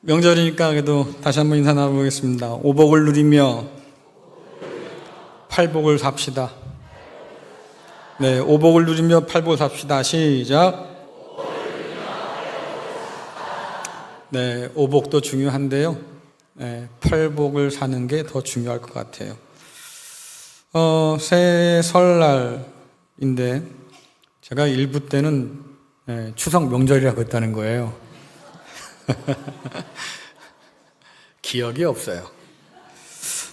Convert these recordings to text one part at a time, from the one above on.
명절이니까 그래도 다시 한번 인사 나눠보겠습니다. 오복을 누리며 팔복을 삽시다. 네, 오복을 누리며 팔복을 삽시다. 시작. 네, 오복도 중요한데요. 네, 팔복을 사는 게 더 중요할 것 같아요. 새해 설날인데 제가 일부 때는 추석 명절이라고 했다는 거예요. 기억이 없어요.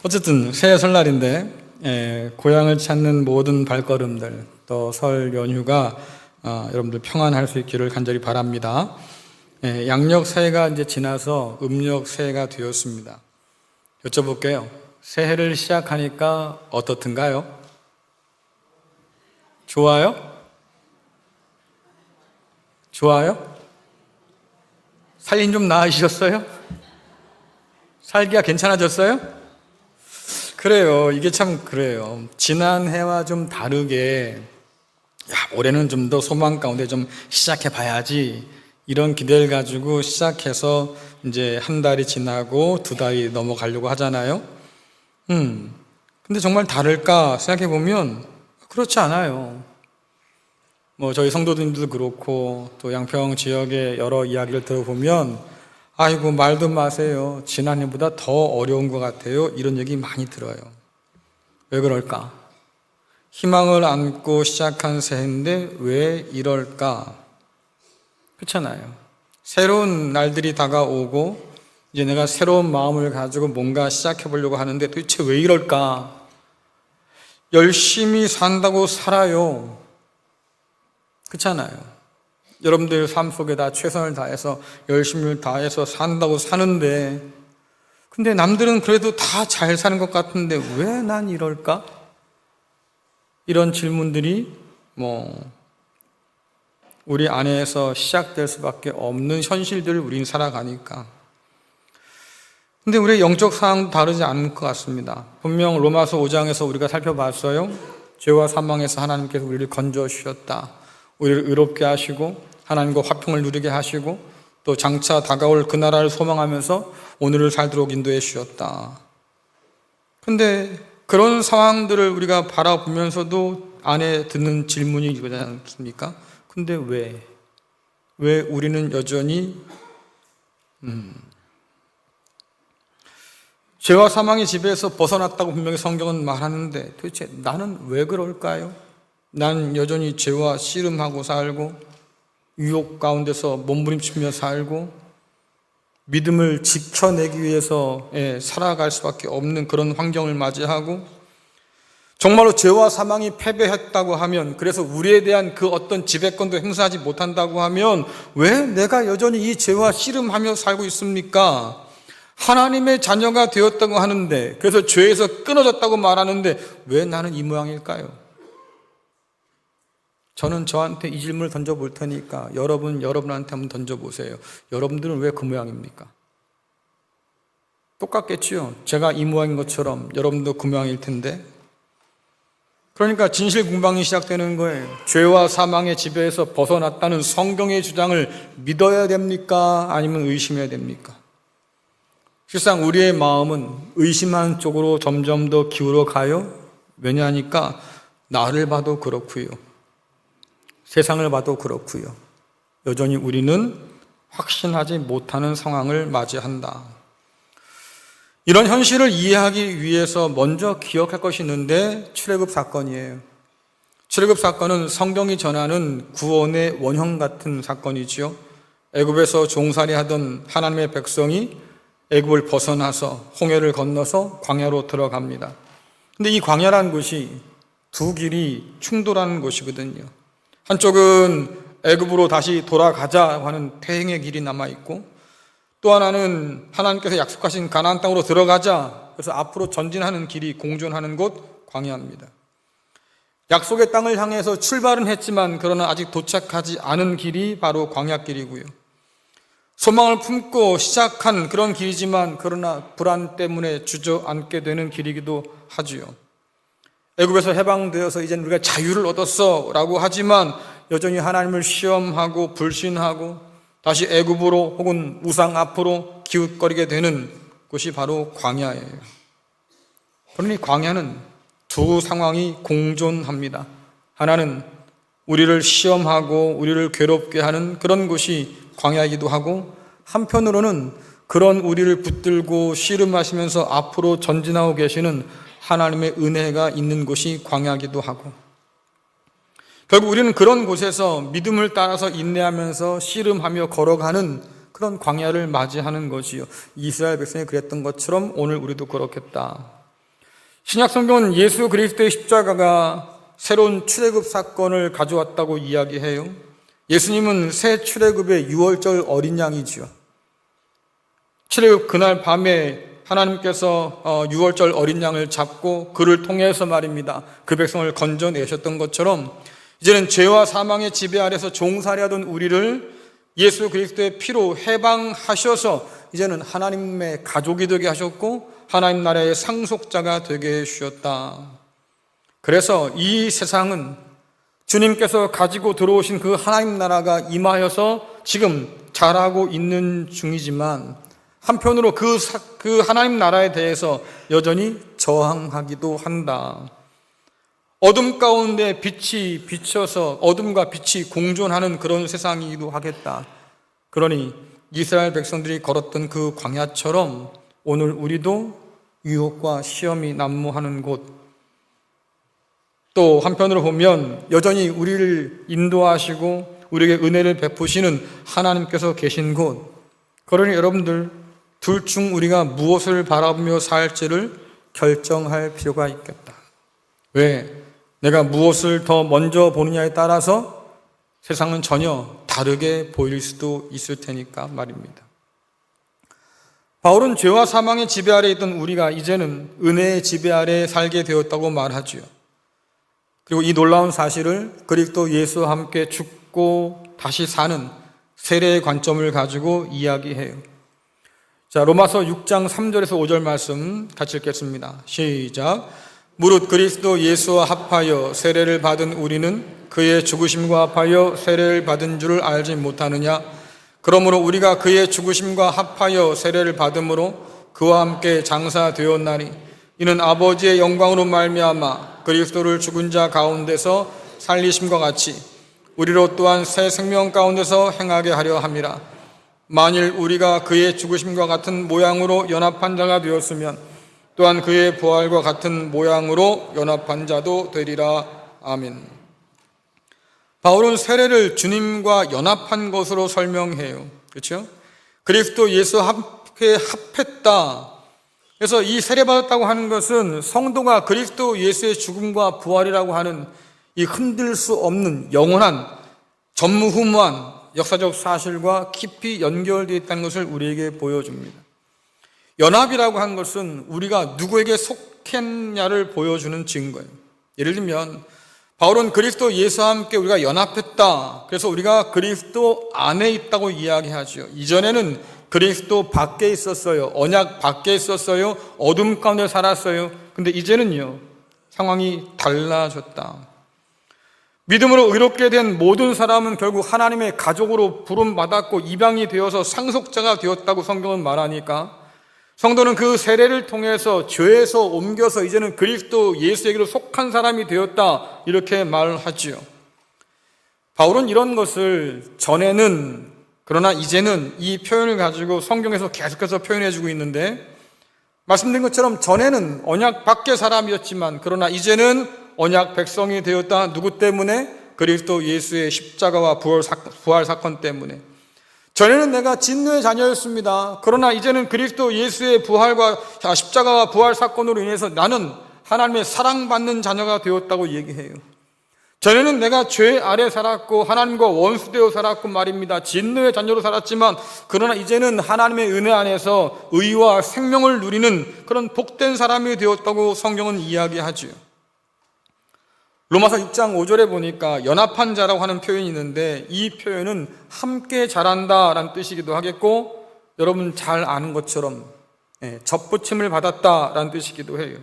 어쨌든 새해 설날인데 고향을 찾는 모든 발걸음들, 또 설 연휴가 여러분들 평안할 수 있기를 간절히 바랍니다. 양력 새해가 이제 지나서 음력 새해가 되었습니다. 여쭤볼게요. 새해를 시작하니까 어떻든가요? 좋아요? 좋아요? 살림 좀 나아지셨어요? 살기가 괜찮아졌어요? 그래요. 이게 참 그래요. 지난 해와 좀 다르게 올해는 좀 더 소망 가운데 좀 시작해 봐야지, 이런 기대를 가지고 시작해서 이제 한 달이 지나고 두 달이 넘어가려고 하잖아요. 근데 정말 다를까 생각해 보면 그렇지 않아요. 저희 성도님들도 그렇고 또 양평 지역의 여러 이야기를 들어보면 아이고 말도 마세요. 지난해보다 더 어려운 것 같아요. 이런 얘기 많이 들어요. 왜 그럴까? 희망을 안고 시작한 새해인데 왜 이럴까? 그렇잖아요. 새로운 날들이 다가오고 이제 내가 새로운 마음을 가지고 뭔가 시작해 보려고 하는데 도대체 왜 이럴까? 열심히 산다고 살아요. 그렇잖아요. 여러분들 삶 속에 다 최선을 다해서 열심히 다해서 산다고 사는데, 근데 남들은 그래도 다 잘 사는 것 같은데 왜 난 이럴까? 이런 질문들이 우리 안에서 시작될 수밖에 없는 현실들을 우린 살아가니까. 근데 우리의 영적 상황도 다르지 않을 것 같습니다. 분명 로마서 5장에서 우리가 살펴봤어요. 죄와 사망에서 하나님께서 우리를 건져 주셨다. 우리를 의롭게 하시고 하나님과 화평을 누리게 하시고 또 장차 다가올 그 나라를 소망하면서 오늘을 살도록 인도해 주셨다. 근데 그런 상황들을 우리가 바라보면서도 안에 듣는 질문이 이거지 않습니까? 근데 왜 우리는 여전히 죄와 사망의 지배에서 벗어났다고 분명히 성경은 말하는데 도대체 나는 왜 그럴까요? 난 여전히 죄와 씨름하고 살고 유혹 가운데서 몸부림치며 살고 믿음을 지켜내기 위해서 살아갈 수밖에 없는 그런 환경을 맞이하고, 정말로 죄와 사망이 패배했다고 하면, 그래서 우리에 대한 그 어떤 지배권도 행사하지 못한다고 하면 왜 내가 여전히 이 죄와 씨름하며 살고 있습니까? 하나님의 자녀가 되었다고 하는데, 그래서 죄에서 끊어졌다고 말하는데 왜 나는 이 모양일까요? 저는 저한테 이 질문을 던져볼 테니까 여러분한테 한번 던져보세요. 여러분들은 왜 그 모양입니까? 똑같겠지요. 제가 이 모양인 것처럼 여러분도 그 모양일 텐데. 그러니까 진실 공방이 시작되는 거예요. 죄와 사망의 지배에서 벗어났다는 성경의 주장을 믿어야 됩니까? 아니면 의심해야 됩니까? 실상 우리의 마음은 의심하는 쪽으로 점점 더 기울어 가요. 왜냐하니까 나를 봐도 그렇고요, 세상을 봐도 그렇고요, 여전히 우리는 확신하지 못하는 상황을 맞이한다. 이런 현실을 이해하기 위해서 먼저 기억할 것이 있는데 출애굽 사건이에요. 출애굽 사건은 성경이 전하는 구원의 원형 같은 사건이지요. 애굽에서 종살이하던 하나님의 백성이 애굽을 벗어나서 홍해를 건너서 광야로 들어갑니다. 근데 이 광야라는 곳이 두 길이 충돌하는 곳이거든요. 한쪽은 애굽으로 다시 돌아가자 하는 퇴행의 길이 남아있고, 또 하나는 하나님께서 약속하신 가나안 땅으로 들어가자, 그래서 앞으로 전진하는 길이 공존하는 곳 광야입니다. 약속의 땅을 향해서 출발은 했지만 그러나 아직 도착하지 않은 길이 바로 광야길이고요. 소망을 품고 시작한 그런 길이지만 그러나 불안 때문에 주저앉게 되는 길이기도 하지요. 애굽에서 해방되어서 이제는 우리가 자유를 얻었어 라고 하지만 여전히 하나님을 시험하고 불신하고 다시 애굽으로 혹은 우상 앞으로 기웃거리게 되는 곳이 바로 광야예요. 그러니 광야는 두 상황이 공존합니다. 하나는 우리를 시험하고 우리를 괴롭게 하는 그런 곳이 광야이기도 하고, 한편으로는 그런 우리를 붙들고 씨름하시면서 앞으로 전진하고 계시는 하나님의 은혜가 있는 곳이 광야이기도 하고, 결국 우리는 그런 곳에서 믿음을 따라서 인내하면서 씨름하며 걸어가는 그런 광야를 맞이하는 것이요, 이스라엘 백성이 그랬던 것처럼 오늘 우리도 그렇겠다. 신약 성경은 예수 그리스도의 십자가가 새로운 출애굽 사건을 가져왔다고 이야기해요. 예수님은 새 출애굽의 유월절 어린 양이지요. 출애굽 그날 밤에 하나님께서 유월절 어린 양을 잡고 그를 통해서 말입니다, 그 백성을 건져내셨던 것처럼 이제는 죄와 사망의 지배 아래서 종살이하던 우리를 예수 그리스도의 피로 해방하셔서 이제는 하나님의 가족이 되게 하셨고 하나님 나라의 상속자가 되게 해주셨다. 그래서 이 세상은 주님께서 가지고 들어오신 그 하나님 나라가 임하여서 지금 자라고 있는 중이지만, 한편으로 그 하나님 나라에 대해서 여전히 저항하기도 한다. 어둠 가운데 빛이 비쳐서 어둠과 빛이 공존하는 그런 세상이기도 하겠다. 그러니 이스라엘 백성들이 걸었던 그 광야처럼 오늘 우리도 유혹과 시험이 난무하는 곳, 또 한편으로 보면 여전히 우리를 인도하시고 우리에게 은혜를 베푸시는 하나님께서 계신 곳, 그러니 여러분들 둘 중 우리가 무엇을 바라보며 살지를 결정할 필요가 있겠다. 왜? 내가 무엇을 더 먼저 보느냐에 따라서 세상은 전혀 다르게 보일 수도 있을 테니까 말입니다. 바울은 죄와 사망의 지배 아래 있던 우리가 이제는 은혜의 지배 아래 살게 되었다고 말하지요. 그리고 이 놀라운 사실을 그리스도 예수와 함께 죽고 다시 사는 세례의 관점을 가지고 이야기해요. 자, 로마서 6장 3절에서 5절 말씀 같이 읽겠습니다. 시작. 무릇 그리스도 예수와 합하여 세례를 받은 우리는 그의 죽으심과 합하여 세례를 받은 줄을 알지 못하느냐? 그러므로 우리가 그의 죽으심과 합하여 세례를 받음으로 그와 함께 장사되었나니 이는 아버지의 영광으로 말미암아 그리스도를 죽은 자 가운데서 살리심과 같이 우리로 또한 새 생명 가운데서 행하게 하려 함이라. 만일 우리가 그의 죽으심과 같은 모양으로 연합한 자가 되었으면 또한 그의 부활과 같은 모양으로 연합한 자도 되리라. 아멘. 바울은 세례를 주님과 연합한 것으로 설명해요. 그렇죠? 그리스도 예수와 함께 합했다. 그래서 이 세례받았다고 하는 것은 성도가 그리스도 예수의 죽음과 부활이라고 하는 이 흔들 수 없는 영원한 전무후무한 역사적 사실과 깊이 연결되어 있다는 것을 우리에게 보여줍니다. 연합이라고 하는 것은 우리가 누구에게 속했냐를 보여주는 증거예요. 예를 들면 바울은 그리스도 예수와 함께 우리가 연합했다. 그래서 우리가 그리스도 안에 있다고 이야기하죠. 이전에는 그리스도 밖에 있었어요. 언약 밖에 있었어요. 어둠 가운데 살았어요. 근데 이제는요, 상황이 달라졌다. 믿음으로 의롭게 된 모든 사람은 결국 하나님의 가족으로 부름받았고 입양이 되어서 상속자가 되었다고 성경은 말하니까 성도는 그 세례를 통해서 죄에서 옮겨서 이제는 그리스도 예수에게로 속한 사람이 되었다, 이렇게 말하지요. 바울은 이런 것을 전에는, 그러나 이제는 이 표현을 가지고 성경에서 계속해서 표현해주고 있는데, 말씀드린 것처럼 전에는 언약 밖의 사람이었지만 그러나 이제는 언약 백성이 되었다. 누구 때문에? 그리스도 예수의 십자가와 부활 사건 때문에. 전에는 내가 진노의 자녀였습니다. 그러나 이제는 그리스도 예수의 부활과 십자가와 부활 사건으로 인해서 나는 하나님의 사랑받는 자녀가 되었다고 얘기해요. 전에는 내가 죄 아래 살았고 하나님과 원수되어 살았고 말입니다. 진노의 자녀로 살았지만 그러나 이제는 하나님의 은혜 안에서 의와 생명을 누리는 그런 복된 사람이 되었다고 성경은 이야기하지요. 로마서 6장 5절에 보니까 연합한 자라고 하는 표현이 있는데 이 표현은 함께 자란다라는 뜻이기도 하겠고 여러분 잘 아는 것처럼 접붙임을 받았다라는 뜻이기도 해요.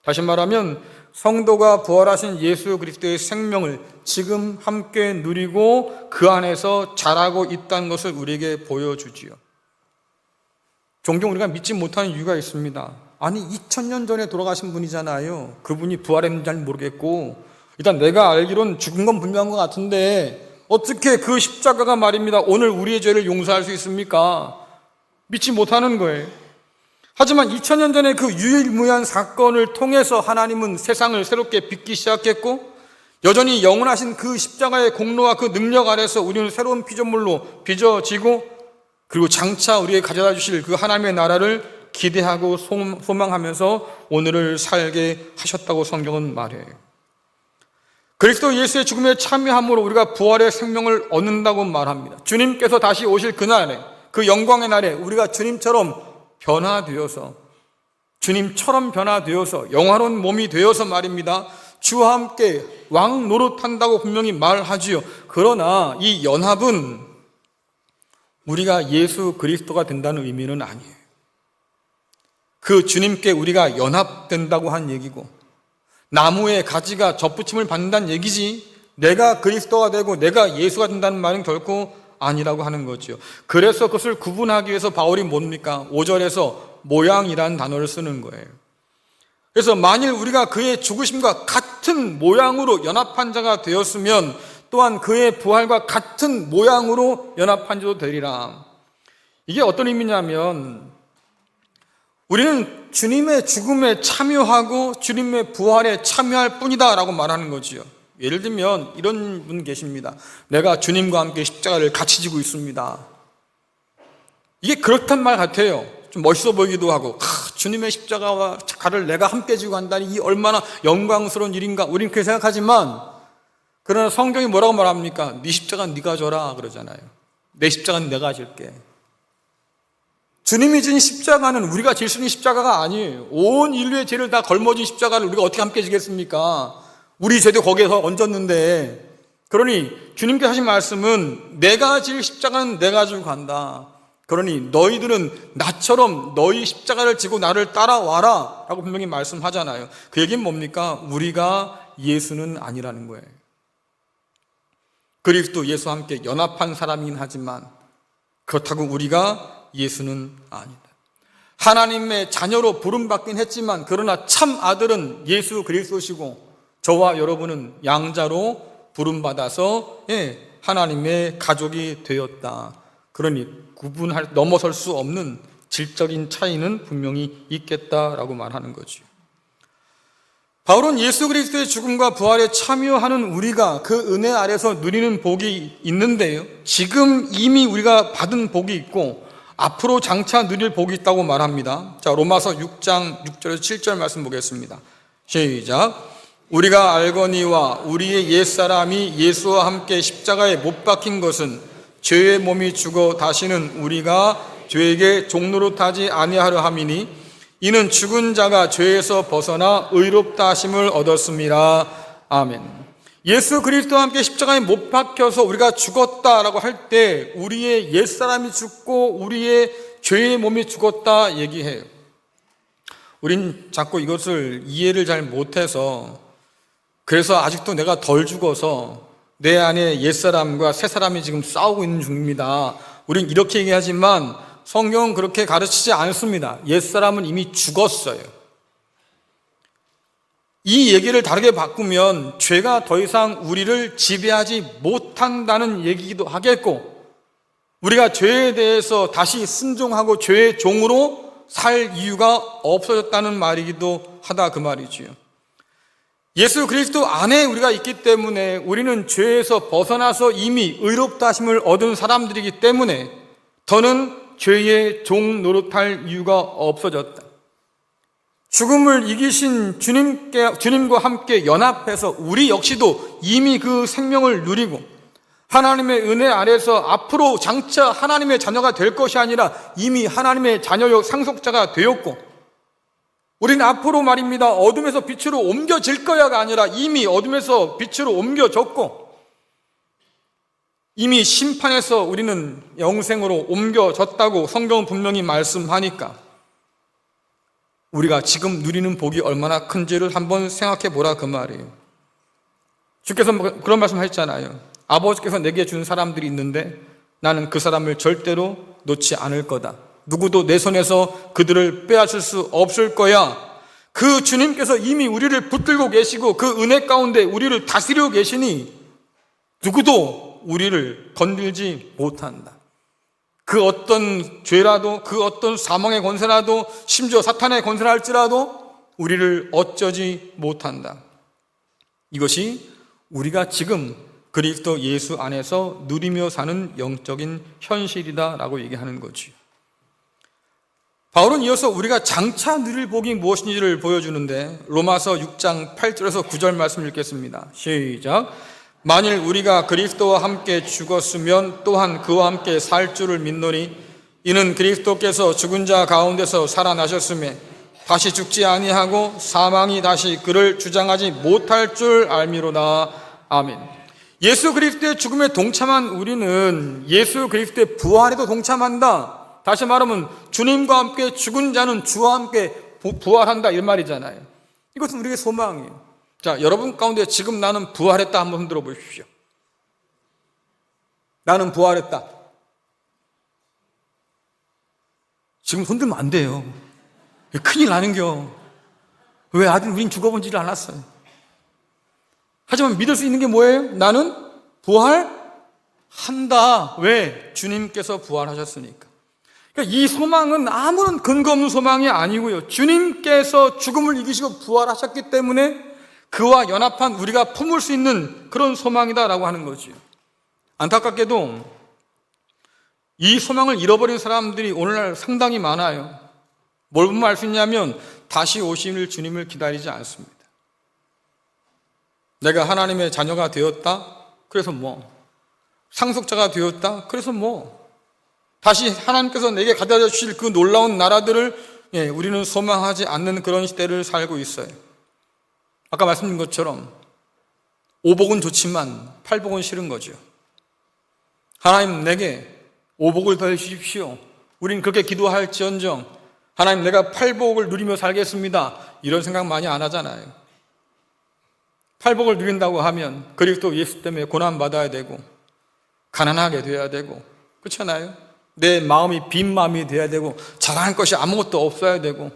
다시 말하면 성도가 부활하신 예수 그리스도의 생명을 지금 함께 누리고 그 안에서 자라고 있다는 것을 우리에게 보여주지요. 종종 우리가 믿지 못하는 이유가 있습니다. 아니 2000년 전에 돌아가신 분이잖아요. 그분이 부활했는지 잘 모르겠고 일단 내가 알기로는 죽은 건 분명한 것 같은데 어떻게 그 십자가가 말입니다 오늘 우리의 죄를 용서할 수 있습니까? 믿지 못하는 거예요. 하지만 2000년 전에 그 유일무이한 사건을 통해서 하나님은 세상을 새롭게 빚기 시작했고 여전히 영원하신 그 십자가의 공로와 그 능력 아래서 우리는 새로운 피조물로 빚어지고 그리고 장차 우리에게 가져다 주실 그 하나님의 나라를 기대하고 소망하면서 오늘을 살게 하셨다고 성경은 말해요. 그리스도 예수의 죽음에 참여함으로 우리가 부활의 생명을 얻는다고 말합니다. 주님께서 다시 오실 그날에 그 영광의 날에 우리가 주님처럼 변화되어서 주님처럼 변화되어서 영화로운 몸이 되어서 말입니다 주와 함께 왕 노릇한다고 분명히 말하지요. 그러나 이 연합은 우리가 예수 그리스도가 된다는 의미는 아니에요. 그 주님께 우리가 연합된다고 한 얘기고 나무의 가지가 접붙임을 받는다는 얘기지 내가 그리스도가 되고 내가 예수가 된다는 말은 결코 아니라고 하는 거죠. 그래서 그것을 구분하기 위해서 바울이 뭡니까? 5절에서 모양이라는 단어를 쓰는 거예요. 그래서 만일 우리가 그의 죽으심과 같은 모양으로 연합한 자가 되었으면 또한 그의 부활과 같은 모양으로 연합한 자도 되리라. 이게 어떤 의미냐면 우리는 주님의 죽음에 참여하고 주님의 부활에 참여할 뿐이다 라고 말하는 거지요. 예를 들면 이런 분 계십니다. 내가 주님과 함께 십자가를 같이 지고 있습니다. 이게 그렇단 말 같아요. 좀 멋있어 보이기도 하고 주님의 십자가와 가를 내가 함께 지고 간다니 이 얼마나 영광스러운 일인가 우리는 그렇게 생각하지만 그러나 성경이 뭐라고 말합니까? 네 십자가는 네가 져라 그러잖아요. 내 십자가는 내가 질게. 주님이 진 십자가는 우리가 질 수 있는 십자가가 아니에요. 온 인류의 죄를 다 걸머진 십자가를 우리가 어떻게 함께 지겠습니까? 우리 죄도 거기에서 얹었는데 그러니 주님께서 하신 말씀은 내가 질 십자가는 내가 지고 간다. 그러니 너희들은 나처럼 너희 십자가를 지고 나를 따라와라 라고 분명히 말씀하잖아요. 그 얘기는 뭡니까? 우리가 예수는 아니라는 거예요. 그리스도 예수와 함께 연합한 사람이긴 하지만 그렇다고 우리가 예수는 아니다. 하나님의 자녀로 부름받긴 했지만 그러나 참 아들은 예수 그리스도시고 저와 여러분은 양자로 부름받아서 하나님의 가족이 되었다. 그러니 넘어설 수 없는 질적인 차이는 분명히 있겠다라고 말하는 거죠. 바울은 예수 그리스도의 죽음과 부활에 참여하는 우리가 그 은혜 아래서 누리는 복이 있는데요. 지금 이미 우리가 받은 복이 있고 앞으로 장차 누릴 복이 있다고 말합니다. 자, 로마서 6장 6절에서 7절 말씀 보겠습니다. 시작. 우리가 알거니와 우리의 옛사람이 예수와 함께 십자가에 못 박힌 것은 죄의 몸이 죽어 다시는 우리가 죄에게 종노릇하지 아니하려 함이니 이는 죽은 자가 죄에서 벗어나 의롭다 하심을 얻었습니다. 아멘. 예수 그리스도와 함께 십자가에 못 박혀서 우리가 죽었다라고 할 때 우리의 옛사람이 죽고 우리의 죄의 몸이 죽었다 얘기해요. 우린 자꾸 이것을 이해를 잘 못해서 그래서 아직도 내가 덜 죽어서 내 안에 옛사람과 새사람이 지금 싸우고 있는 중입니다. 우린 이렇게 얘기하지만 성경은 그렇게 가르치지 않습니다. 옛사람은 이미 죽었어요. 이 얘기를 다르게 바꾸면 죄가 더 이상 우리를 지배하지 못한다는 얘기기도 하겠고 우리가 죄에 대해서 다시 순종하고 죄의 종으로 살 이유가 없어졌다는 말이기도 하다 그 말이지요. 예수 그리스도 안에 우리가 있기 때문에 우리는 죄에서 벗어나서 이미 의롭다 하심을 얻은 사람들이기 때문에 더는 죄의 종 노릇할 이유가 없어졌다. 죽음을 이기신 주님과 함께 연합해서 우리 역시도 이미 그 생명을 누리고 하나님의 은혜 아래서 앞으로 장차 하나님의 자녀가 될 것이 아니라 이미 하나님의 자녀요 상속자가 되었고 우리는 앞으로 말입니다 어둠에서 빛으로 옮겨질 거야가 아니라 이미 어둠에서 빛으로 옮겨졌고 이미 심판에서 우리는 영생으로 옮겨졌다고 성경은 분명히 말씀하니까 우리가 지금 누리는 복이 얼마나 큰지를 한번 생각해 보라 그 말이에요. 주께서 그런 말씀 하셨잖아요. 아버지께서 내게 준 사람들이 있는데 나는 그 사람을 절대로 놓지 않을 거다. 누구도 내 손에서 그들을 빼앗을 수 없을 거야. 그 주님께서 이미 우리를 붙들고 계시고 그 은혜 가운데 우리를 다스리고 계시니 누구도 우리를 건들지 못한다. 그 어떤 죄라도, 그 어떤 사망의 권세라도, 심지어 사탄의 권세라 할지라도 우리를 어쩌지 못한다. 이것이 우리가 지금 그리스도 예수 안에서 누리며 사는 영적인 현실이다라고 얘기하는 거지. 바울은 이어서 우리가 장차 누릴 복이 무엇인지를 보여주는데 로마서 6장 8절에서 9절 말씀 읽겠습니다. 시작. 만일 우리가 그리스도와 함께 죽었으면 또한 그와 함께 살 줄을 믿노니 이는 그리스도께서 죽은 자 가운데서 살아나셨음에 다시 죽지 아니하고 사망이 다시 그를 주장하지 못할 줄 알미로다. 아멘. 예수 그리스도의 죽음에 동참한 우리는 예수 그리스도의 부활에도 동참한다. 다시 말하면 주님과 함께 죽은 자는 주와 함께 부활한다 이 말이잖아요. 이것은 우리의 소망이에요. 자, 여러분 가운데 지금 나는 부활했다 한번 흔들어 보십시오. 나는 부활했다. 지금 손들면 안 돼요. 큰일 나는겨. 왜? 아직 우린 죽어본지를 않았어요. 하지만 믿을 수 있는 게 뭐예요? 나는 부활한다. 왜? 주님께서 부활하셨으니까. 그러니까 이 소망은 아무런 근거 없는 소망이 아니고요. 주님께서 죽음을 이기시고 부활하셨기 때문에 그와 연합한 우리가 품을 수 있는 그런 소망이다라고 하는 거죠. 안타깝게도 이 소망을 잃어버린 사람들이 오늘날 상당히 많아요. 뭘 보면 알 수 있냐면 다시 오실 주님을 기다리지 않습니다. 내가 하나님의 자녀가 되었다? 그래서 뭐? 상속자가 되었다? 그래서 뭐? 다시 하나님께서 내게 가져다 주실 그 놀라운 나라들을 우리는 소망하지 않는 그런 시대를 살고 있어요. 아까 말씀드린 것처럼 오복은 좋지만 팔복은 싫은 거죠. 하나님 내게 오복을 더해 주십시오. 우린 그렇게 기도할지언정 하나님 내가 팔복을 누리며 살겠습니다. 이런 생각 많이 안 하잖아요. 팔복을 누린다고 하면 그리스도 예수 때문에 고난받아야 되고 가난하게 돼야 되고 그렇잖아요. 내 마음이 빈 마음이 돼야 되고 자랑할 것이 아무것도 없어야 되고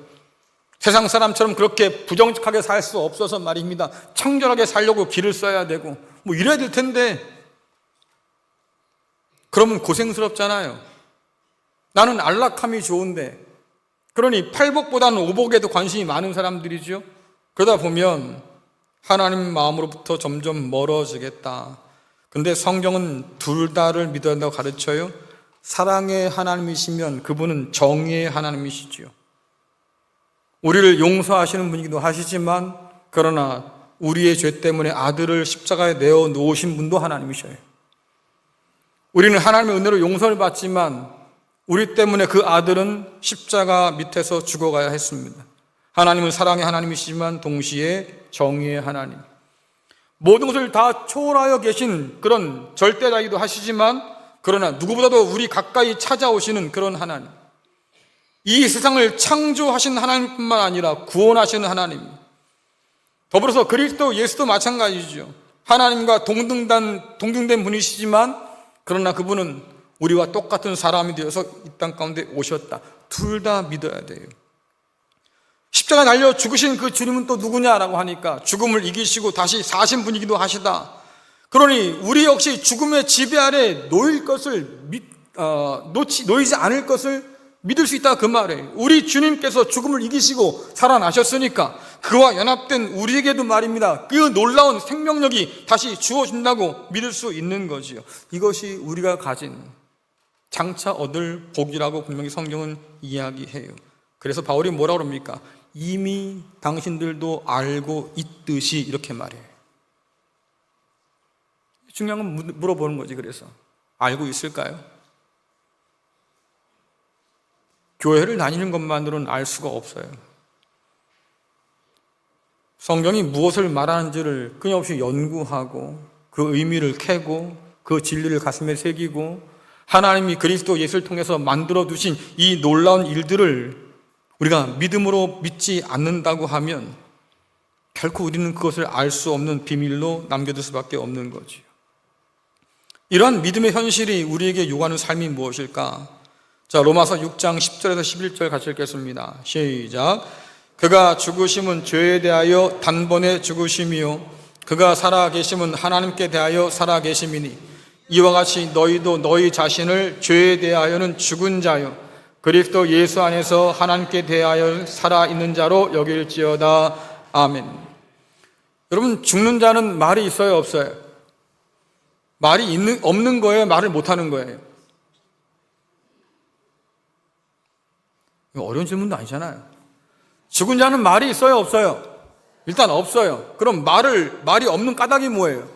세상 사람처럼 그렇게 부정직하게 살 수 없어서 말입니다. 청결하게 살려고 길을 써야 되고 뭐 이래야 될 텐데 그러면 고생스럽잖아요. 나는 안락함이 좋은데 그러니 팔복보다는 오복에도 관심이 많은 사람들이죠. 그러다 보면 하나님 마음으로부터 점점 멀어지겠다. 근데 성경은 둘 다를 믿어야 한다고 가르쳐요. 사랑의 하나님이시면 그분은 정의의 하나님이시죠. 우리를 용서하시는 분이기도 하시지만 그러나 우리의 죄 때문에 아들을 십자가에 내어 놓으신 분도 하나님이셔요. 우리는 하나님의 은혜로 용서를 받지만 우리 때문에 그 아들은 십자가 밑에서 죽어가야 했습니다. 하나님은 사랑의 하나님이시지만 동시에 정의의 하나님, 모든 것을 다 초월하여 계신 그런 절대자이기도 하시지만 그러나 누구보다도 우리 가까이 찾아오시는 그런 하나님, 이 세상을 창조하신 하나님뿐만 아니라 구원하시는 하나님, 더불어서 그리스도 예수도 마찬가지죠. 하나님과 동등된 분이시지만 그러나 그분은 우리와 똑같은 사람이 되어서 이 땅 가운데 오셨다. 둘 다 믿어야 돼요. 십자가 달려 죽으신 그 주님은 또 누구냐라고 하니까 죽음을 이기시고 다시 사신 분이기도 하시다. 그러니 우리 역시 죽음의 지배 아래 놓이지 않을 것을 믿을 수 있다 그 말이에요. 우리 주님께서 죽음을 이기시고 살아나셨으니까 그와 연합된 우리에게도 말입니다. 그 놀라운 생명력이 다시 주어진다고 믿을 수 있는 거지요. 이것이 우리가 가진 장차 얻을 복이라고 분명히 성경은 이야기해요. 그래서 바울이 뭐라고 그럽니까? 이미 당신들도 알고 있듯이 이렇게 말해요. 중요한 건 물어보는 거지. 그래서 알고 있을까요? 교회를 다니는 것만으로는 알 수가 없어요. 성경이 무엇을 말하는지를 끊임없이 연구하고 그 의미를 캐고 그 진리를 가슴에 새기고 하나님이 그리스도 예수를 통해서 만들어 두신 이 놀라운 일들을 우리가 믿음으로 믿지 않는다고 하면 결코 우리는 그것을 알 수 없는 비밀로 남겨둘 수밖에 없는 거지요. 이러한 믿음의 현실이 우리에게 요구하는 삶이 무엇일까? 자, 로마서 6장 10절에서 11절 같이 읽겠습니다. 시작. 그가 죽으심은 죄에 대하여 단번에 죽으심이요 그가 살아계심은 하나님께 대하여 살아계심이니 이와 같이 너희도 너희 자신을 죄에 대하여는 죽은 자요 그리스도 예수 안에서 하나님께 대하여 살아있는 자로 여길지어다. 아멘. 여러분, 죽는 자는 말이 있어요, 없어요? 말이 없는 거예요, 말을 못하는 거예요? 어려운 질문도 아니잖아요. 죽은 자는 말이 있어요, 없어요? 일단 없어요. 그럼 말이 없는 까닭이 뭐예요?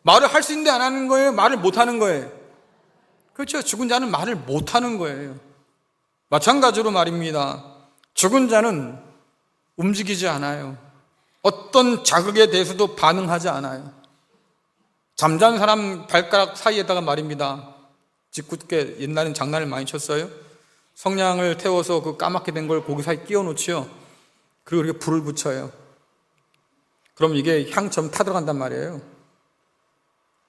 말을 할 수 있는데 안 하는 거예요? 말을 못하는 거예요? 그렇죠. 죽은 자는 말을 못하는 거예요. 마찬가지로 말입니다. 죽은 자는 움직이지 않아요. 어떤 자극에 대해서도 반응하지 않아요. 잠자는 사람 발가락 사이에다가 말입니다. 짓궂게 옛날엔 장난을 많이 쳤어요. 성냥을 태워서 그 까맣게 된 걸 고기 사이 끼워 놓지요. 그리고 이렇게 불을 붙여요. 그럼 이게 향처럼 타들어간단 말이에요.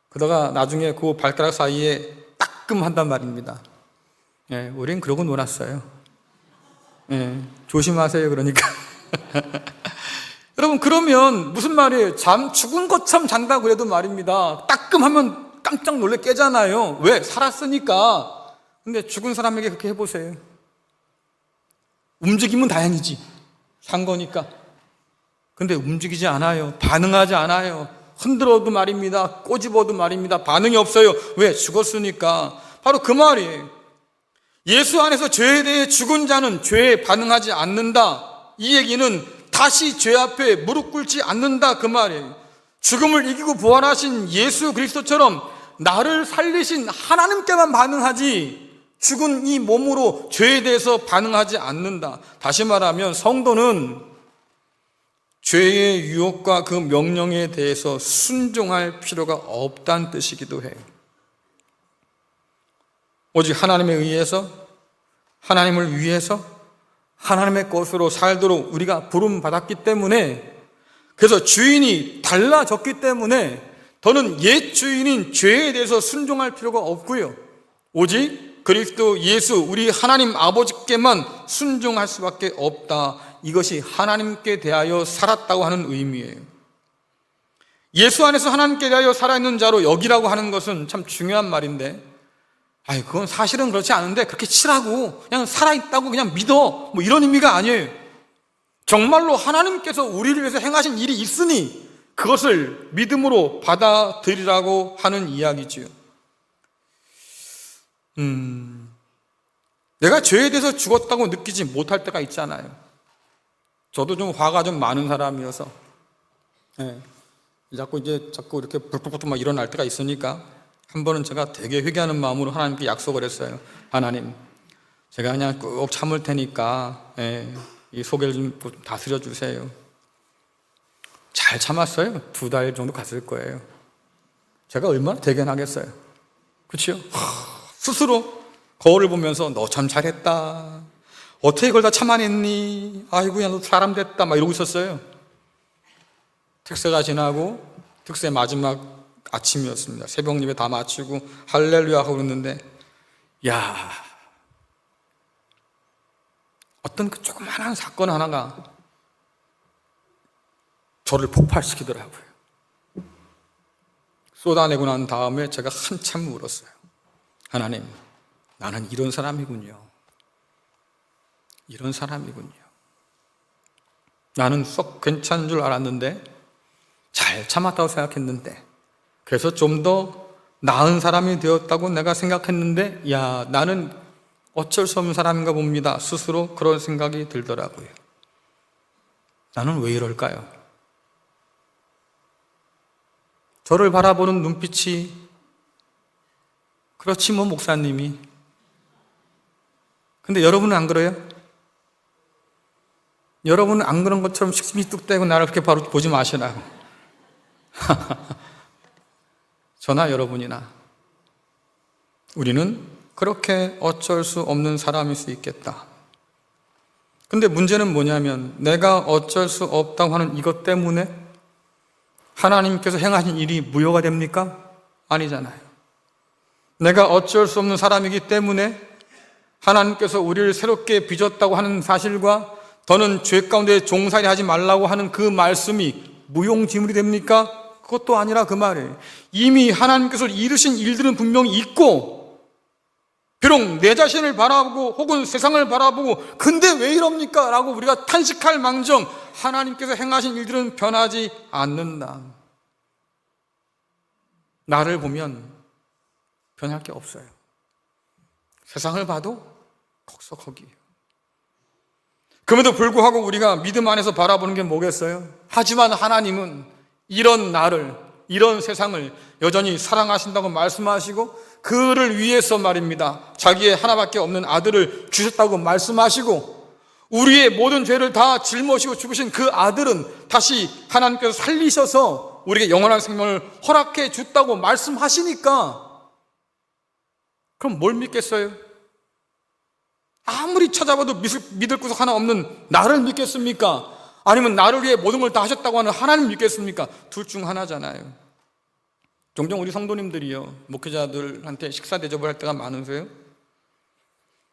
그러다가 나중에 그 발가락 사이에 따끔한단 말입니다. 예, 우린 그러고 놀았어요. 예, 조심하세요, 그러니까. 여러분, 그러면 무슨 말이에요? 죽은 것처럼 잔다고 그래도 말입니다. 따끔하면 깜짝 놀래 깨잖아요. 왜? 살았으니까. 근데 죽은 사람에게 그렇게 해보세요. 움직이면 다행이지. 산 거니까. 근데 움직이지 않아요. 반응하지 않아요. 흔들어도 말입니다. 꼬집어도 말입니다. 반응이 없어요. 왜? 죽었으니까. 바로 그 말이에요. 예수 안에서 죄에 대해 죽은 자는 죄에 반응하지 않는다. 이 얘기는 다시 죄 앞에 무릎 꿇지 않는다 그 말이에요. 죽음을 이기고 부활하신 예수 그리스도처럼 나를 살리신 하나님께만 반응하지 죽은 이 몸으로 죄에 대해서 반응하지 않는다. 다시 말하면 성도는 죄의 유혹과 그 명령에 대해서 순종할 필요가 없다는 뜻이기도 해요. 오직 하나님에 의해서, 하나님을 위해서, 하나님의 것으로 살도록 우리가 부름받았기 때문에, 그래서 주인이 달라졌기 때문에 더는 옛 주인인 죄에 대해서 순종할 필요가 없고요. 오직 그리스도 예수, 우리 하나님 아버지께만 순종할 수밖에 없다. 이것이 하나님께 대하여 살았다고 하는 의미예요. 예수 안에서 하나님께 대하여 살아있는 자로 여기라고 하는 것은 참 중요한 말인데, 그건 사실은 그렇지 않은데 그렇게 치라고, 그냥 살아있다고 그냥 믿어, 뭐 이런 의미가 아니에요. 정말로 하나님께서 우리를 위해서 행하신 일이 있으니 그것을 믿음으로 받아들이라고 하는 이야기지요. 내가 죄에 대해서 죽었다고 느끼지 못할 때가 있잖아요. 저도 좀 화가 좀 많은 사람이어서, 자꾸 이렇게 불ปุ๊뿌 막 일어날 때가 있으니까 한 번은 제가 되게 회개하는 마음으로 하나님께 약속을 했어요. 하나님, 제가 그냥 꾹 참을 테니까 이 속을 좀 다스려 주세요. 잘 참았어요. 2달 정도 갔을 거예요. 제가 얼마나 대견하겠어요. 그렇죠? 스스로 거울을 보면서 너 참 잘했다. 어떻게 그걸 다 참아냈니? 아이고, 야, 너 사람 됐다. 막 이러고 있었어요. 특세가 지나고 특세 마지막 아침이었습니다. 새벽 예배 다 마치고 할렐루야 하고 그러는데, 야, 어떤 그 조그마한 사건 하나가 저를 폭발시키더라고요. 쏟아내고 난 다음에 제가 한참 울었어요. 하나님, 나는 이런 사람이군요. 이런 사람이군요. 나는 썩 괜찮은 줄 알았는데, 잘 참았다고 생각했는데, 그래서 좀 더 나은 사람이 되었다고 내가 생각했는데, 야, 나는 어쩔 수 없는 사람인가 봅니다. 스스로 그런 생각이 들더라고요. 나는 왜 이럴까요? 저를 바라보는 눈빛이, 그렇지 뭐 목사님이. 근데 여러분은 안 그래요? 여러분은 안 그런 것처럼 식심이 뚝 떼고 나를 그렇게 바로 보지 마시라고. 저나 여러분이나 우리는 그렇게 어쩔 수 없는 사람일 수 있겠다. 근데 문제는 뭐냐면 내가 어쩔 수 없다고 하는 이것 때문에 하나님께서 행하신 일이 무효가 됩니까? 아니잖아요. 내가 어쩔 수 없는 사람이기 때문에 하나님께서 우리를 새롭게 빚었다고 하는 사실과 더는 죄 가운데 종살이 하지 말라고 하는 그 말씀이 무용지물이 됩니까? 그것도 아니라 그 말이에요. 이미 하나님께서 이루신 일들은 분명히 있고, 비록 내 자신을 바라보고 혹은 세상을 바라보고 근데 왜 이럽니까? 라고 우리가 탄식할 망정 하나님께서 행하신 일들은 변하지 않는다. 나를 보면 변할 게 없어요. 세상을 봐도 거기서 거기에요. 그럼에도 불구하고 우리가 믿음 안에서 바라보는 게 뭐겠어요? 하지만 하나님은 이런 나를, 이런 세상을 여전히 사랑하신다고 말씀하시고 그를 위해서 말입니다, 자기의 하나밖에 없는 아들을 주셨다고 말씀하시고 우리의 모든 죄를 다 짊어지고 죽으신 그 아들은 다시 하나님께서 살리셔서 우리에게 영원한 생명을 허락해 줬다고 말씀하시니까 그럼 뭘 믿겠어요? 아무리 찾아봐도 믿을 구석 하나 없는 나를 믿겠습니까? 아니면 나를 위해 모든 걸 다 하셨다고 하는 하나님 믿겠습니까? 둘 중 하나잖아요. 종종 우리 성도님들이요, 목회자들한테 식사 대접을 할 때가 많으세요.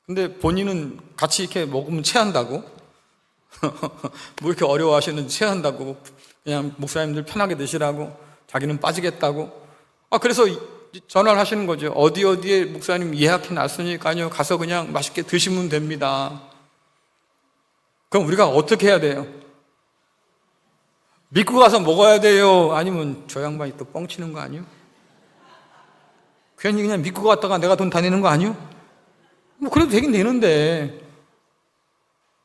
근데 본인은 같이 이렇게 먹으면 체한다고 뭐 이렇게 어려워하시는지 체한다고 그냥 목사님들 편하게 드시라고, 자기는 빠지겠다고. 그래서 전화를 하시는 거죠. 어디에 목사님 예약해 놨으니까요, 가서 그냥 맛있게 드시면 됩니다. 그럼 우리가 어떻게 해야 돼요? 믿고 가서 먹어야 돼요? 아니면 저 양반이 또 뻥치는 거 아니에요? 괜히 그냥 믿고 갔다가 내가 돈 다 내는 거 아니에요? 뭐 그래도 되긴 되는데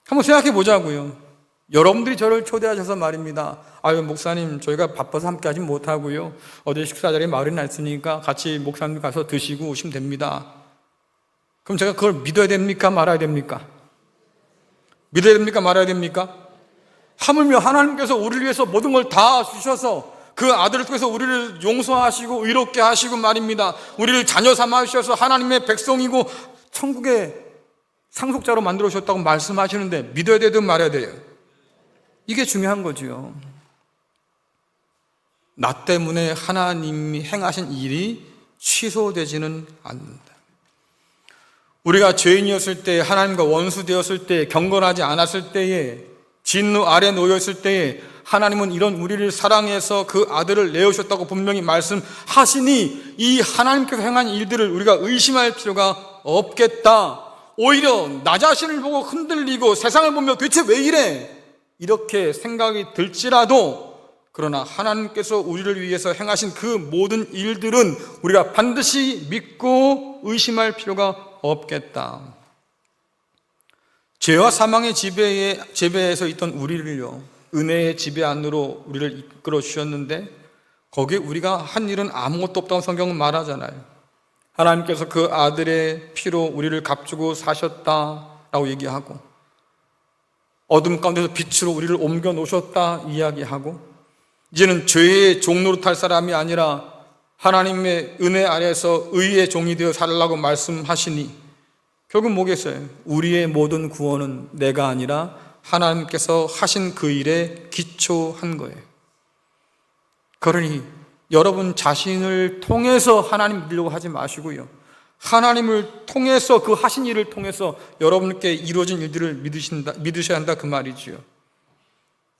한번 생각해 보자고요. 여러분들이 저를 초대하셔서 말입니다, 아유 목사님 저희가 바빠서 함께 하지 못하고요, 어디 식사 자리에 마을이 났으니까 같이 목사님 가서 드시고 오시면 됩니다. 그럼 제가 그걸 믿어야 됩니까? 말아야 됩니까? 믿어야 됩니까? 말아야 됩니까? 하물며 하나님께서 우리를 위해서 모든 걸 다 주셔서 그 아들을 통해서 우리를 용서하시고 의롭게 하시고 말입니다, 우리를 자녀 삼아 주셔서 하나님의 백성이고 천국의 상속자로 만들어 주셨다고 말씀하시는데 믿어야 되든 말아야 돼요? 이게 중요한 거지요. 나 때문에 하나님이 행하신 일이 취소되지는 않는다. 우리가 죄인이었을 때, 하나님과 원수되었을 때, 경건하지 않았을 때에, 진노 아래 놓였을 때에 하나님은 이런 우리를 사랑해서 그 아들을 내어주셨다고 분명히 말씀하시니 이 하나님께서 행한 일들을 우리가 의심할 필요가 없겠다. 오히려 나 자신을 보고 흔들리고 세상을 보며 도대체 왜 이래? 이렇게 생각이 들지라도 그러나 하나님께서 우리를 위해서 행하신 그 모든 일들은 우리가 반드시 믿고 의심할 필요가 없겠다. 죄와 사망의 지배에서 있던 우리를요, 은혜의 지배 안으로 우리를 이끌어 주셨는데 거기에 우리가 한 일은 아무것도 없다고 성경은 말하잖아요. 하나님께서 그 아들의 피로 우리를 값주고 사셨다라고 얘기하고 어둠 가운데서 빛으로 우리를 옮겨 놓으셨다 이야기하고 이제는 죄의 종로로 탈 사람이 아니라 하나님의 은혜 아래에서 의의 종이 되어 살라고 말씀하시니 결국 뭐겠어요? 우리의 모든 구원은 내가 아니라 하나님께서 하신 그 일에 기초한 거예요. 그러니 여러분 자신을 통해서 하나님 믿으려고 하지 마시고요, 하나님을 통해서 그 하신 일을 통해서 여러분께 이루어진 일들을 믿으셔야 한다 그 말이지요.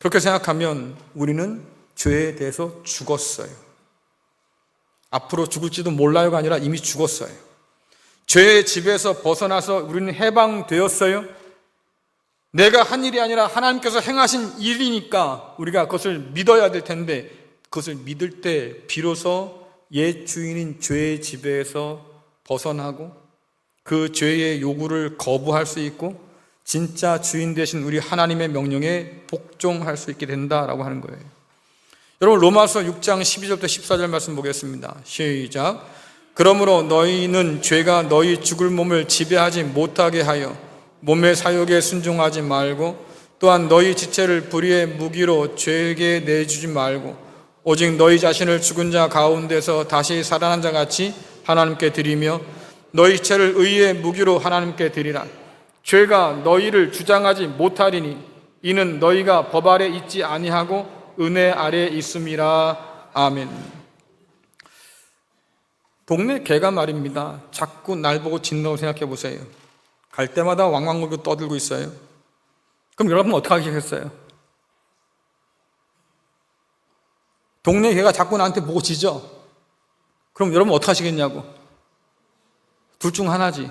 그렇게 생각하면 우리는 죄에 대해서 죽었어요. 앞으로 죽을지도 몰라요가 아니라 이미 죽었어요. 죄의 집에서 벗어나서 우리는 해방되었어요. 내가 한 일이 아니라 하나님께서 행하신 일이니까 우리가 그것을 믿어야 될 텐데 그것을 믿을 때 비로소 옛 주인인 죄의 지배에서 벗어나고 그 죄의 요구를 거부할 수 있고 진짜 주인 되신 우리 하나님의 명령에 복종할 수 있게 된다라고 하는 거예요. 여러분 로마서 6장 12절부터 14절 말씀 보겠습니다. 시작. 그러므로 너희는 죄가 너희 죽을 몸을 지배하지 못하게 하여 몸의 사욕에 순종하지 말고 또한 너희 지체를 불의의 무기로 죄에게 내주지 말고 오직 너희 자신을 죽은 자 가운데서 다시 살아난 자 같이 하나님께 드리며 너희 지체를 의의 무기로 하나님께 드리라. 죄가 너희를 주장하지 못하리니 이는 너희가 법 아래 있지 아니하고 은혜 아래 있음이라. 아멘. 동네 개가 말입니다. 자꾸 날 보고 짖는다고 생각해 보세요. 갈 때마다 왕왕거리고 떠들고 있어요. 그럼 여러분 어떻게 하시겠어요? 동네 개가 자꾸 나한테 보고 짖어. 그럼 여러분 어떻게 하시겠냐고. 둘 중 하나지.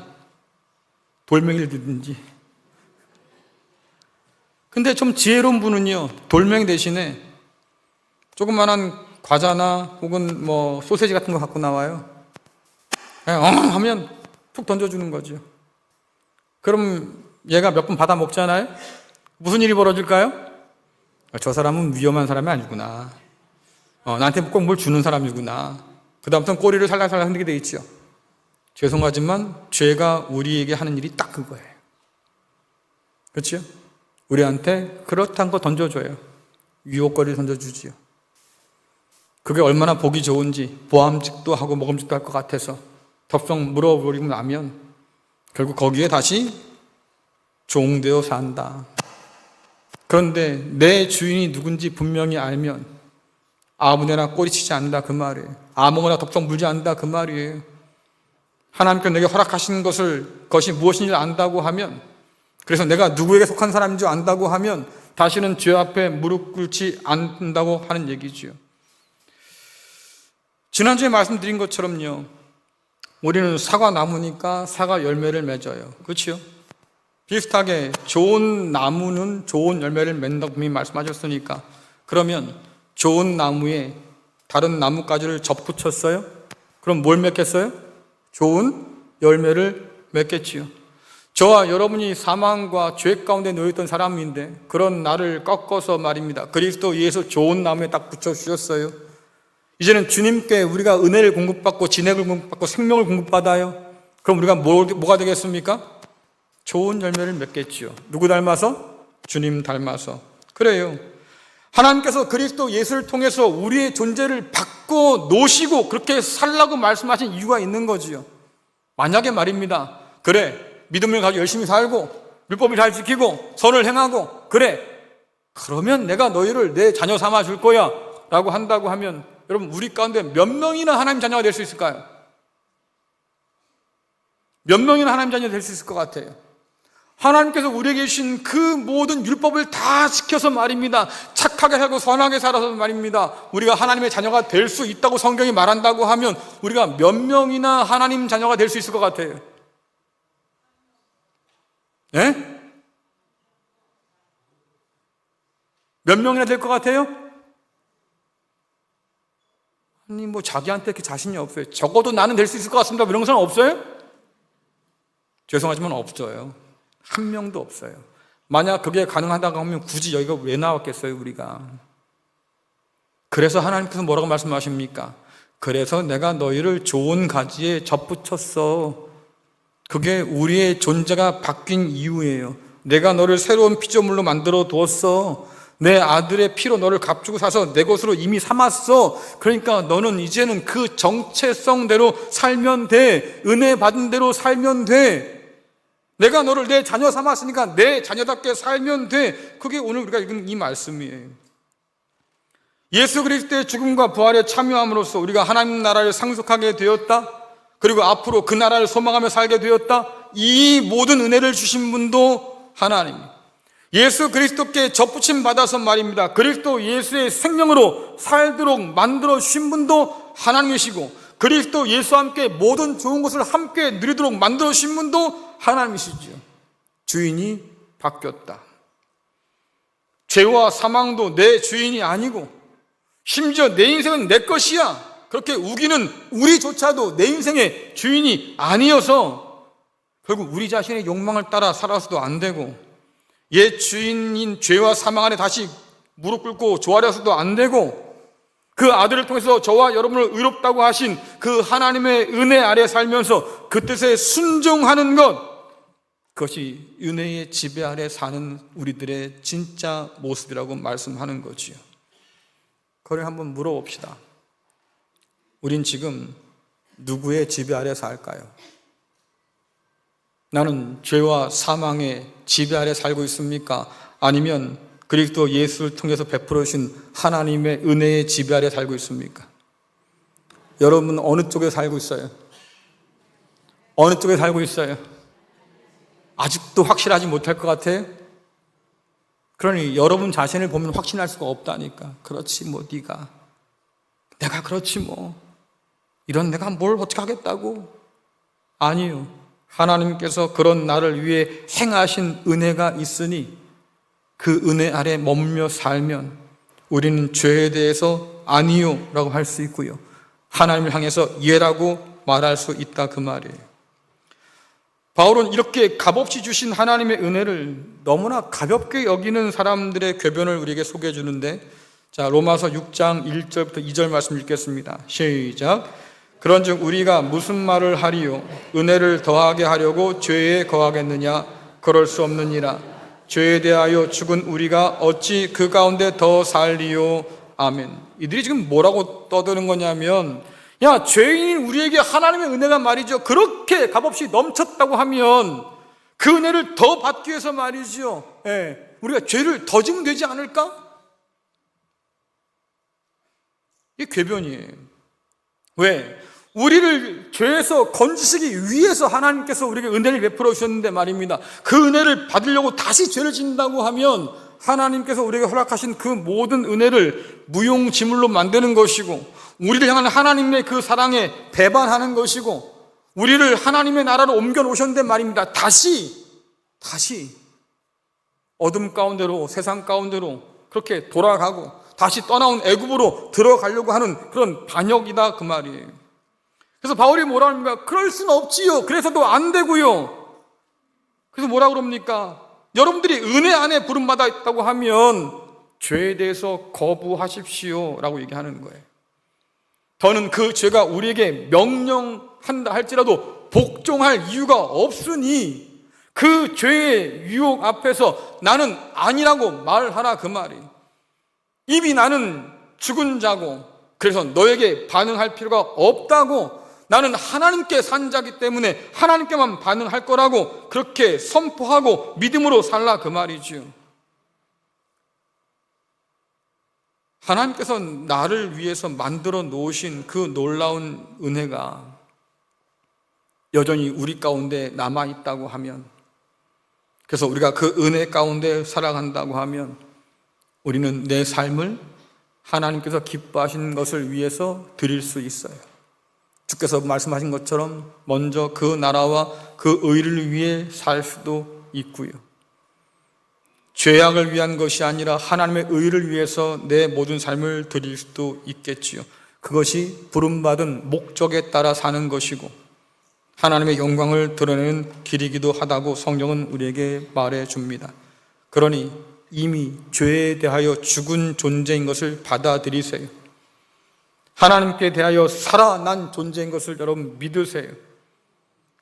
돌멩이를 들든지. 근데 좀 지혜로운 분은요, 돌멩이 대신에 조그만한 과자나 혹은 뭐 소세지 같은 거 갖고 나와요. 그냥 하면 툭 던져주는 거죠. 그럼 얘가 몇 번 받아 먹잖아요? 무슨 일이 벌어질까요? 저 사람은 위험한 사람이 아니구나. 나한테 꼭 뭘 주는 사람이구나. 그 다음부터는 꼬리를 살랑살랑 흔들게 돼 있죠. 죄송하지만 죄가 우리에게 하는 일이 딱 그거예요. 그렇죠? 우리한테 그렇다는 거 던져줘요. 유혹거리를 던져주지요. 그게 얼마나 보기 좋은지 보암직도 하고 먹음직도 할 것 같아서 덥석 물어버리고 나면 결국 거기에 다시 종되어 산다. 그런데 내 주인이 누군지 분명히 알면 아무데나 꼬리치지 않는다 그 말이에요. 아무거나 덥석 물지 않는다 그 말이에요. 하나님께서 내게 허락하신 것이 무엇인지 안다고 하면, 그래서 내가 누구에게 속한 사람인 줄 안다고 하면 다시는 죄 앞에 무릎 꿇지 않는다고 하는 얘기지요. 지난주에 말씀드린 것처럼요, 우리는 사과 나무니까 사과 열매를 맺어요. 그렇죠? 비슷하게 좋은 나무는 좋은 열매를 맺는다고 분명히 말씀하셨으니까, 그러면 좋은 나무에 다른 나뭇가지를 접붙였어요? 그럼 뭘 맺겠어요? 좋은 열매를 맺겠지요. 저와 여러분이 사망과 죄 가운데 놓여있던 사람인데 그런 나를 꺾어서 말입니다, 그리스도 예수 좋은 나무에 딱 붙여주셨어요. 이제는 주님께 우리가 은혜를 공급받고 진액을 공급받고 생명을 공급받아요. 그럼 우리가 뭐가 되겠습니까? 좋은 열매를 맺겠지요. 누구 닮아서? 주님 닮아서. 그래요. 하나님께서 그리스도 예수를 통해서 우리의 존재를 바꿔 놓으시고 그렇게 살라고 말씀하신 이유가 있는 거지요. 만약에 말입니다, 그래, 믿음을 가지고 열심히 살고 율법을 잘 지키고 선을 행하고 그래, 그러면 내가 너희를 내 자녀 삼아 줄 거야 라고 한다고 하면 여러분, 우리 가운데 몇 명이나 하나님 자녀가 될 수 있을까요? 몇 명이나 하나님 자녀가 될 수 있을 것 같아요. 하나님께서 우리에게 주신 그 모든 율법을 다 지켜서 말입니다, 착하게 살고 선하게 살아서 말입니다, 우리가 하나님의 자녀가 될 수 있다고 성경이 말한다고 하면 우리가 몇 명이나 하나님 자녀가 될 수 있을 것 같아요? 예? 몇 명이나 될 것 같아요? 아니 뭐 자기한테 이렇게 자신이 없어요. 적어도 나는 될 수 있을 것 같습니다, 이런 사람 없어요? 죄송하지만 없어요. 한 명도 없어요. 만약 그게 가능하다고 하면 굳이 여기가 왜 나왔겠어요, 우리가? 그래서 하나님께서 뭐라고 말씀하십니까? 그래서 내가 너희를 좋은 가지에 접붙였어. 그게 우리의 존재가 바뀐 이유예요. 내가 너를 새로운 피조물로 만들어 두었어. 내 아들의 피로 너를 값주고 사서 내 것으로 이미 삼았어. 그러니까 너는 이제는 그 정체성대로 살면 돼. 은혜 받은 대로 살면 돼. 내가 너를 내 자녀 삼았으니까 내 자녀답게 살면 돼. 그게 오늘 우리가 읽은 이 말씀이에요. 예수 그리스도의 죽음과 부활에 참여함으로써 우리가 하나님 나라를 상속하게 되었다. 그리고 앞으로 그 나라를 소망하며 살게 되었다. 이 모든 은혜를 주신 분도 하나님입니다. 예수 그리스도께 접붙임 받아서 말입니다, 그리스도 예수의 생명으로 살도록 만들어 주신 분도 하나님이시고, 그리스도 예수와 함께 모든 좋은 것을 함께 누리도록 만들어 주신 분도 하나님이시죠. 주인이 바뀌었다. 죄와 사망도 내 주인이 아니고 심지어 내 인생은 내 것이야, 그렇게 우기는 우리조차도 내 인생의 주인이 아니어서 결국 우리 자신의 욕망을 따라 살아서도 안 되고, 옛 주인인 죄와 사망 안에 다시 무릎 꿇고 조아려서도 안 되고, 그 아들을 통해서 저와 여러분을 의롭다고 하신 그 하나님의 은혜 아래 살면서 그 뜻에 순종하는 것, 그것이 은혜의 지배 아래 사는 우리들의 진짜 모습이라고 말씀하는 거지요. 그걸 한번 물어봅시다. 우린 지금 누구의 지배 아래 살까요? 나는 죄와 사망의 지배 아래 살고 있습니까? 아니면 그리스도 예수를 통해서 베풀어 주신 하나님의 은혜의 지배 아래 살고 있습니까? 여러분 어느 쪽에 살고 있어요? 어느 쪽에 살고 있어요? 아직도 확실하지 못할 것 같아요? 그러니 여러분 자신을 보면 확신할 수가 없다니까. 그렇지 뭐 내가 그렇지 뭐 이런 내가 뭘 어떻게 하겠다고. 아니요, 하나님께서 그런 나를 위해 행하신 은혜가 있으니 그 은혜 아래 머물며 살면 우리는 죄에 대해서 아니요 라고 할 수 있고요, 하나님을 향해서 예라고 말할 수 있다 그 말이에요. 바울은 이렇게 값없이 주신 하나님의 은혜를 너무나 가볍게 여기는 사람들의 궤변을 우리에게 소개해 주는데, 자, 로마서 6장 1절부터 2절 말씀 읽겠습니다. 시작. 그런즉 우리가 무슨 말을 하리요? 은혜를 더하게 하려고 죄에 거하겠느냐? 그럴 수 없느니라. 죄에 대하여 죽은 우리가 어찌 그 가운데 더 살리요? 아멘. 이들이 지금 뭐라고 떠드는 거냐면, 야, 죄인인 우리에게 하나님의 은혜가 말이죠, 그렇게 값없이 넘쳤다고 하면 그 은혜를 더 받기 위해서 말이죠, 우리가 죄를 더 지면 되지 않을까? 이게 궤변이에요. 왜? 우리를 죄에서 건지시기 위해서 하나님께서 우리에게 은혜를 베풀어 주셨는데 말입니다, 그 은혜를 받으려고 다시 죄를 짓는다고 하면 하나님께서 우리에게 허락하신 그 모든 은혜를 무용지물로 만드는 것이고, 우리를 향한 하나님의 그 사랑에 배반하는 것이고, 우리를 하나님의 나라로 옮겨 놓으셨는데 말입니다, 다시 어둠 가운데로, 세상 가운데로 그렇게 돌아가고 다시 떠나온 애굽으로 들어가려고 하는 그런 반역이다 그 말이에요. 그래서 바울이 뭐라 합니까? 그럴 수는 없지요. 그래서도 안 되고요. 그래서 뭐라 그럽니까? 여러분들이 은혜 안에 부름받아 있다고 하면 죄에 대해서 거부하십시오 라고 얘기하는 거예요. 더는 그 죄가 우리에게 명령한다 할지라도 복종할 이유가 없으니 그 죄의 유혹 앞에서 나는 아니라고 말하라 그 말이에요. 이미 나는 죽은 자고 그래서 너에게 반응할 필요가 없다고, 나는 하나님께 산 자기 때문에 하나님께만 반응할 거라고 그렇게 선포하고 믿음으로 살라 그 말이죠. 하나님께서 나를 위해서 만들어 놓으신 그 놀라운 은혜가 여전히 우리 가운데 남아있다고 하면, 그래서 우리가 그 은혜 가운데 살아간다고 하면 우리는 내 삶을 하나님께서 기뻐하시는 것을 위해서 드릴 수 있어요. 주께서 말씀하신 것처럼 먼저 그 나라와 그 의를 위해 살 수도 있고요, 죄악을 위한 것이 아니라 하나님의 의를 위해서 내 모든 삶을 드릴 수도 있겠지요. 그것이 부름받은 목적에 따라 사는 것이고 하나님의 영광을 드러내는 길이기도 하다고 성경은 우리에게 말해줍니다. 그러니 이미 죄에 대하여 죽은 존재인 것을 받아들이세요. 하나님께 대하여 살아난 존재인 것을 여러분 믿으세요.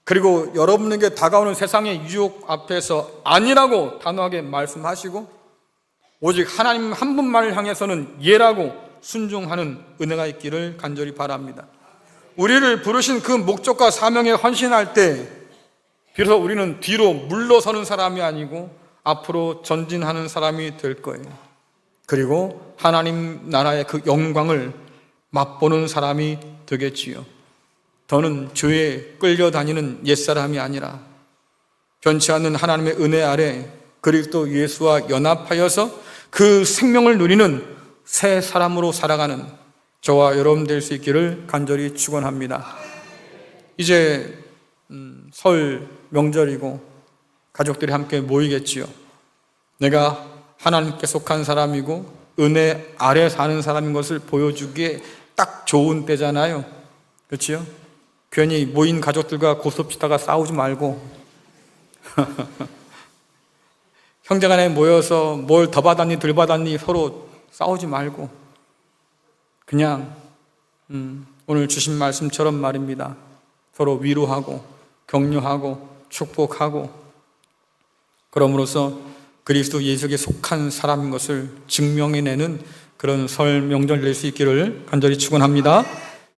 그리고 여러분에게 다가오는 세상의 유혹 앞에서 아니라고 단호하게 말씀하시고 오직 하나님 한 분만을 향해서는 예라고 순종하는 은혜가 있기를 간절히 바랍니다. 우리를 부르신 그 목적과 사명에 헌신할 때 비로소 우리는 뒤로 물러서는 사람이 아니고 앞으로 전진하는 사람이 될 거예요. 그리고 하나님 나라의 그 영광을 맛보는 사람이 되겠지요. 더는 죄에 끌려다니는 옛사람이 아니라 변치 않는 하나님의 은혜 아래 그리스도 예수와 연합하여서 그 생명을 누리는 새 사람으로 살아가는 저와 여러분 될 수 있기를 간절히 축원합니다. 이제 설 명절이고 가족들이 함께 모이겠지요. 내가 하나님께 속한 사람이고 은혜 아래 사는 사람인 것을 보여주기에 딱 좋은 때잖아요. 그렇지요? 괜히 모인 가족들과 고스톱치다가 싸우지 말고 형제간에 모여서 뭘 더 받았니 덜 받았니 서로 싸우지 말고 그냥 오늘 주신 말씀처럼 말입니다, 서로 위로하고 격려하고 축복하고 그럼으로써 그리스도 예수에게 속한 사람인 것을 증명해내는 그런 설 명절 낼 수 있기를 간절히 축원합니다.